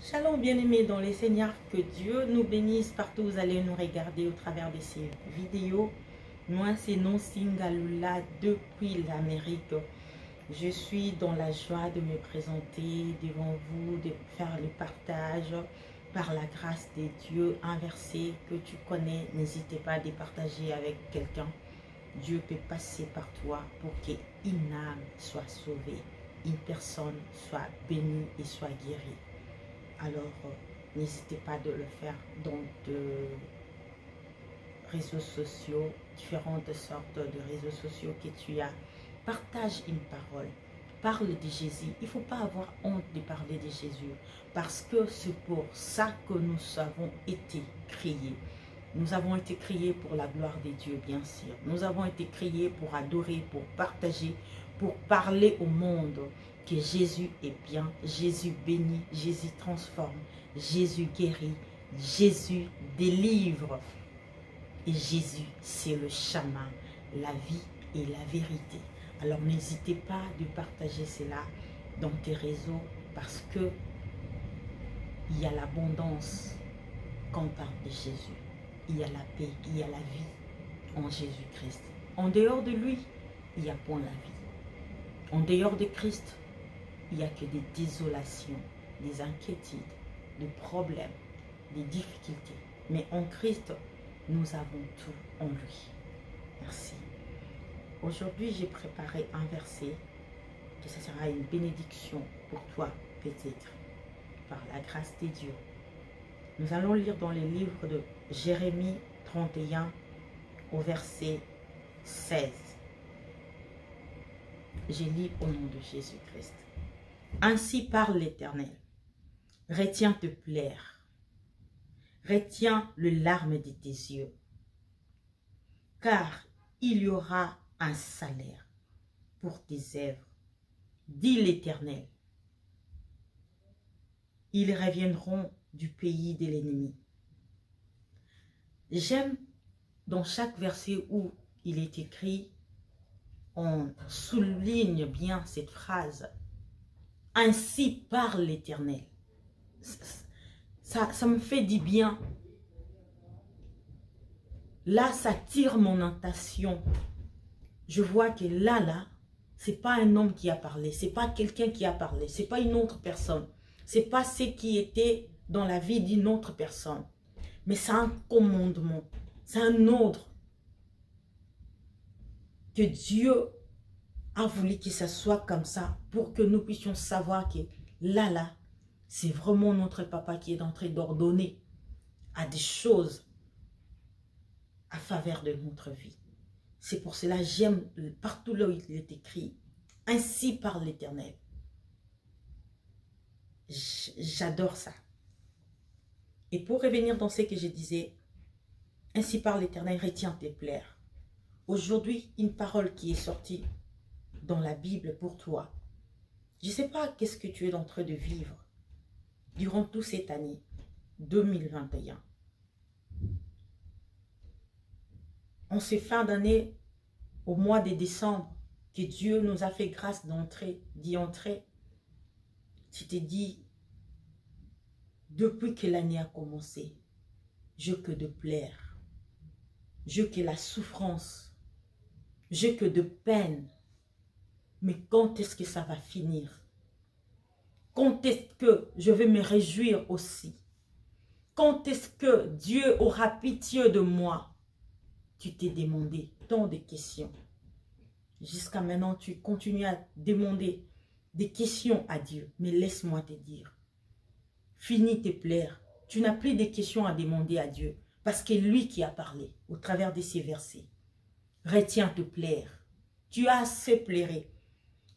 Shalom bien-aimés dans les Seigneurs, que Dieu nous bénisse partout où vous allez nous regarder au travers de ces vidéos. Moi c'est Non Singalula depuis l'Amérique. Je suis dans la joie de me présenter devant vous, de faire le partage par la grâce de Dieu. Un verset que tu connais, n'hésitez pas à partager avec quelqu'un. Dieu peut passer par toi pour qu'une âme soit sauvée, une personne soit bénie et soit guérie. Alors, n'hésitez pas de le faire dans de réseaux sociaux, différentes sortes de réseaux sociaux que tu as. Partage une parole, parle de Jésus. Il ne faut pas avoir honte de parler de Jésus parce que c'est pour ça que nous avons été créés. Nous avons été créés pour la gloire de Dieu, bien sûr. Nous avons été créés pour adorer, pour partager, pour parler au monde que Jésus est bien, Jésus bénit, Jésus transforme, Jésus guérit, Jésus délivre. Et Jésus, c'est le chemin, la vie et la vérité. Alors n'hésitez pas de partager cela dans tes réseaux parce que il y a l'abondance quand on parle de Jésus. Il y a la paix, il y a la vie en Jésus-Christ. En dehors de lui, il n'y a point la vie. En dehors de Christ, il n'y a que des désolations, des inquiétudes, des problèmes, des difficultés. Mais en Christ, nous avons tout en lui. Merci. Aujourd'hui, j'ai préparé un verset que ce sera une bénédiction pour toi, peut-être, par la grâce de Dieu. Nous allons lire dans les livres de Jérémie 31 au verset 16. Je lis au nom de Jésus-Christ. Ainsi parle l'Éternel. Retiens te plaire. Retiens le larme de tes yeux. Car il y aura un salaire pour tes œuvres, dit l'Éternel. Ils reviendront du pays de l'ennemi. J'aime dans chaque verset où il est écrit, on souligne bien cette phrase. Ainsi parle l'Éternel. Ça me fait du bien. Là, ça tire mon attention. Je vois que là, c'est pas un homme qui a parlé. C'est pas quelqu'un qui a parlé. C'est pas une autre personne. C'est pas ce qui était dans la vie d'une autre personne. Mais c'est un commandement. C'est un ordre. Que Dieu a voulu que ça soit comme ça pour que nous puissions savoir que là, c'est vraiment notre papa qui est en train d'ordonner à des choses à faveur de notre vie. C'est pour cela que j'aime partout là où il est écrit. Ainsi parle l'Éternel. J'adore ça. Et pour revenir dans ce que je disais, ainsi parle l'Éternel, retiens tes plaires. Aujourd'hui, une parole qui est sortie dans la Bible pour toi. Je ne sais pas qu'est-ce que tu es en train de vivre durant toute cette année 2021. En ces fins d'année, au mois de décembre, que Dieu nous a fait grâce d'y entrer, tu te dis, depuis que l'année a commencé, je que de plaire, je que la souffrance, je que de peine. Mais quand est-ce que ça va finir? Quand est-ce que je vais me réjouir aussi? Quand est-ce que Dieu aura pitié de moi? Tu t'es demandé tant de questions. Jusqu'à maintenant, tu continues à demander des questions à Dieu. Mais laisse-moi te dire, finis tes plaires. Tu n'as plus de questions à demander à Dieu. Parce que lui qui a parlé au travers de ces versets. Retiens te plaire. Tu as assez pleuré.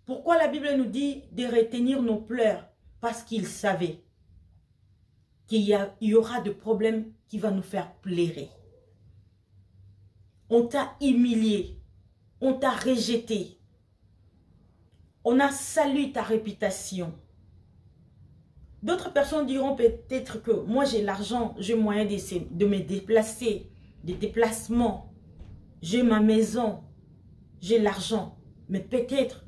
Pourquoi la Bible nous dit de retenir nos pleurs? Parce qu'il savait qu'il y aura des problèmes qui vont nous faire pleurer. On t'a humilié, on t'a rejeté, on a salué ta réputation. D'autres personnes diront peut-être que moi j'ai l'argent, j'ai moyen de me déplacer, des déplacements, j'ai ma maison, j'ai l'argent, mais peut-être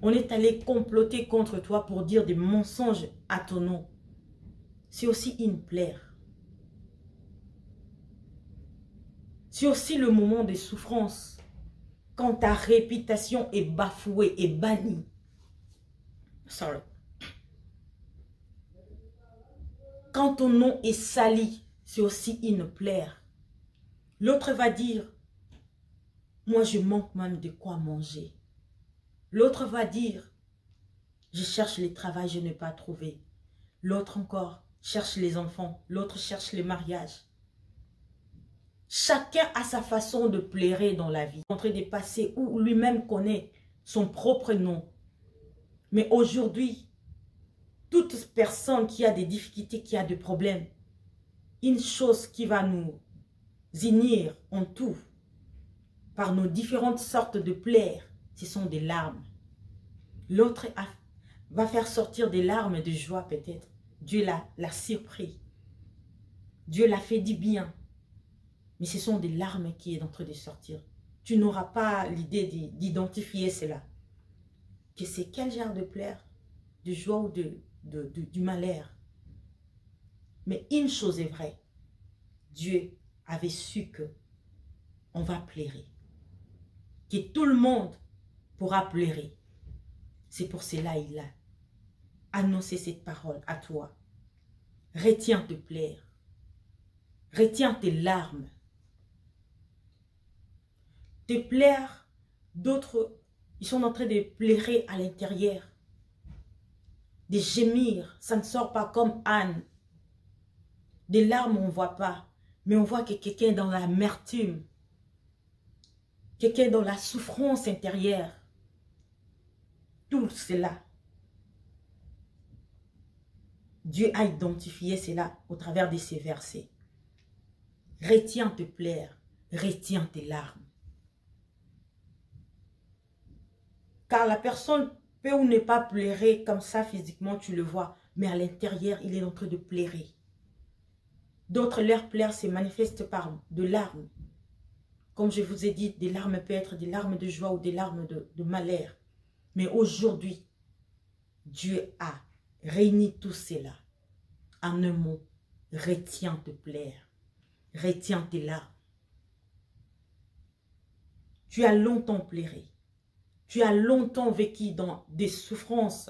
on est allé comploter contre toi pour dire des mensonges à ton nom. c'est aussi une plaire. C'est aussi le moment de souffrance, quand ta réputation est bafouée et bannie. Sorry. Quand ton nom est sali, c'est aussi une plaire. L'autre va dire, moi je manque même de quoi manger. L'autre va dire, je cherche le travail, je n'ai pas trouvé. L'autre encore cherche les enfants, l'autre cherche le mariage. Chacun a sa façon de plairer dans la vie. En train de passer où lui-même connaît son propre nom. Mais aujourd'hui, toute personne qui a des difficultés, qui a des problèmes, une chose qui va nous unir en tout, par nos différentes sortes de plaies, ce sont des larmes. L'autre va faire sortir des larmes de joie peut-être. Dieu l'a surpris. Dieu l'a fait du bien. Mais ce sont des larmes qui est en train de sortir. Tu n'auras pas l'idée d'identifier cela. Que c'est quel genre de plaire, de joie ou du malheur. Mais une chose est vraie. Dieu avait su que on va pleurer. Que tout le monde pourra pleurer. C'est pour cela qu'il a annoncé cette parole à toi. Retiens tes pleurs. Retiens tes larmes. Tes pleurs, d'autres, ils sont en train de pleurer à l'intérieur. De gémir, ça ne sort pas comme Anne. Des larmes, on ne voit pas. Mais on voit que quelqu'un est dans l'amertume. Quelqu'un est dans la souffrance intérieure. Tout cela. Dieu a identifié cela au travers de ces versets. Retiens tes pleurs, retiens tes larmes. Car la personne peut ou ne pas pleurer comme ça physiquement, tu le vois. Mais à l'intérieur, il est en train de pleurer. D'autres, leurs pleurs se manifestent par de larmes. Comme je vous ai dit, des larmes peuvent être des larmes de joie ou des larmes de malheur. Mais aujourd'hui, Dieu a réuni tout cela en un mot. Retiens tes pleurs. Retiens tes larmes. Tu as longtemps pleuré. Tu as longtemps vécu dans des souffrances,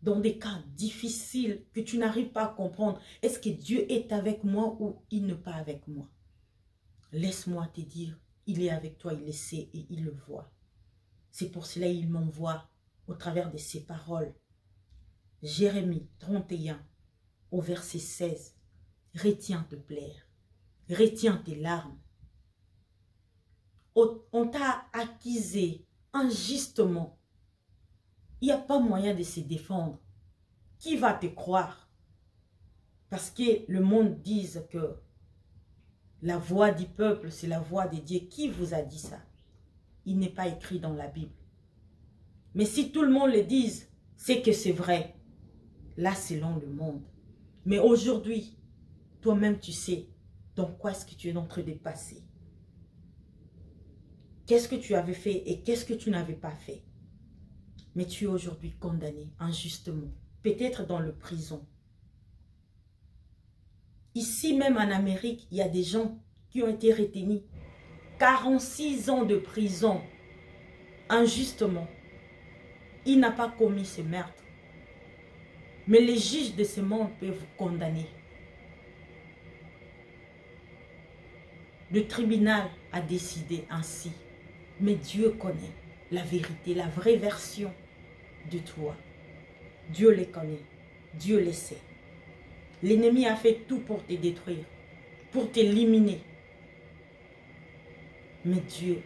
dans des cas difficiles que tu n'arrives pas à comprendre. Est-ce que Dieu est avec moi ou il n'est pas avec moi? Laisse-moi te dire, il est avec toi, il le sait et il le voit. C'est pour cela qu'il m'envoie au travers de ses paroles. Jérémie 31, au verset 16. Retiens tes pleurs, retiens tes larmes. On t'a accusé injustement. Il n'y a pas moyen de se défendre. Qui va te croire? Parce que le monde dise que la voix du peuple, c'est la voix de Dieu. Qui vous a dit ça? Il n'est pas écrit dans la Bible. Mais si tout le monde le dise, c'est que c'est vrai. Là, selon le monde. Mais aujourd'hui, toi-même, tu sais dans quoi est-ce que tu es en train de passer. Qu'est-ce que tu avais fait et qu'est-ce que tu n'avais pas fait. Mais tu es aujourd'hui condamné injustement. Peut-être dans le prison. Ici même en Amérique, il y a des gens qui ont été retenus. 46 ans de prison. Injustement. Il n'a pas commis ce meurtre. Mais les juges de ce monde peuvent vous condamner. Le tribunal a décidé ainsi. Mais Dieu connaît la vérité, la vraie version de toi. Dieu les connaît. Dieu les sait. L'ennemi a fait tout pour te détruire, pour t'éliminer. Mais Dieu,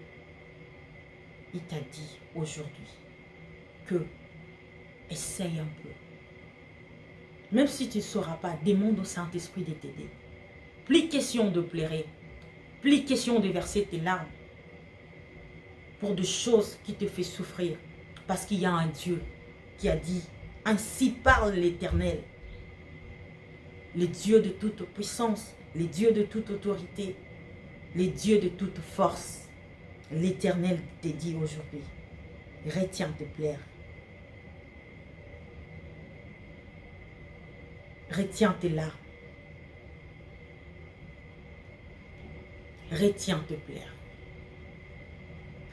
il t'a dit aujourd'hui que essaye un peu. Même si tu ne sauras pas, demande au Saint-Esprit de t'aider. Plus question de pleurer, plus question de verser tes larmes pour des choses qui te font souffrir. Parce qu'il y a un Dieu qui a dit, ainsi parle l'Éternel. Le Dieu de toute puissance, le Dieu de toute autorité, le Dieu de toute force. L'Éternel te dit aujourd'hui, retiens tes pleurs. Retiens tes larmes. Retiens te plaire.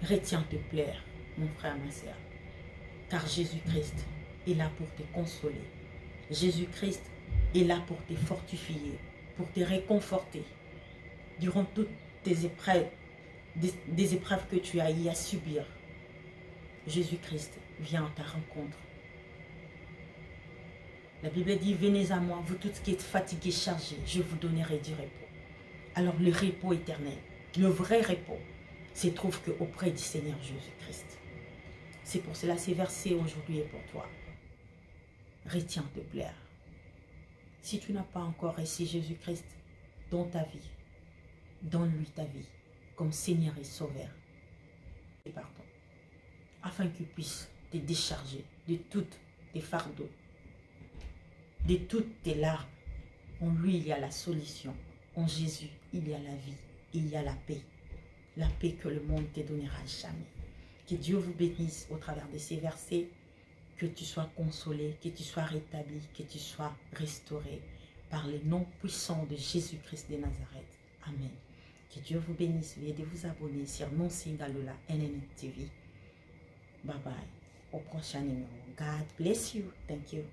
Retiens te plaire, mon frère, ma soeur. Car Jésus-Christ est là pour te consoler. Jésus-Christ est là pour te fortifier, pour te réconforter durant toutes tes épreuves, des épreuves que tu as eu à subir. Jésus-Christ vient à ta rencontre. La Bible dit, venez à moi, vous tous qui êtes fatigués, chargés, je vous donnerai du repos. Alors le repos éternel, le vrai repos, se trouve qu'auprès du Seigneur Jésus-Christ. C'est pour cela, ces versets aujourd'hui est pour toi. Retiens te plaire. Si tu n'as pas encore reçu Jésus-Christ dans ta vie, donne-lui ta vie comme Seigneur et Sauveur. Et pardon, afin qu'il puisse te décharger de toutes tes fardeaux, de toutes tes larmes. En lui, il y a la solution. En Jésus, il y a la vie et il y a la paix. La paix que le monde ne te donnera jamais. Que Dieu vous bénisse au travers de ces versets. Que tu sois consolé, que tu sois rétabli, que tu sois restauré par le nom puissant de Jésus-Christ de Nazareth. Amen. Que Dieu vous bénisse. Veuillez de vous abonner sur Nonsingalula NNN TV. Bye bye. Au prochain numéro. God bless you. Thank you.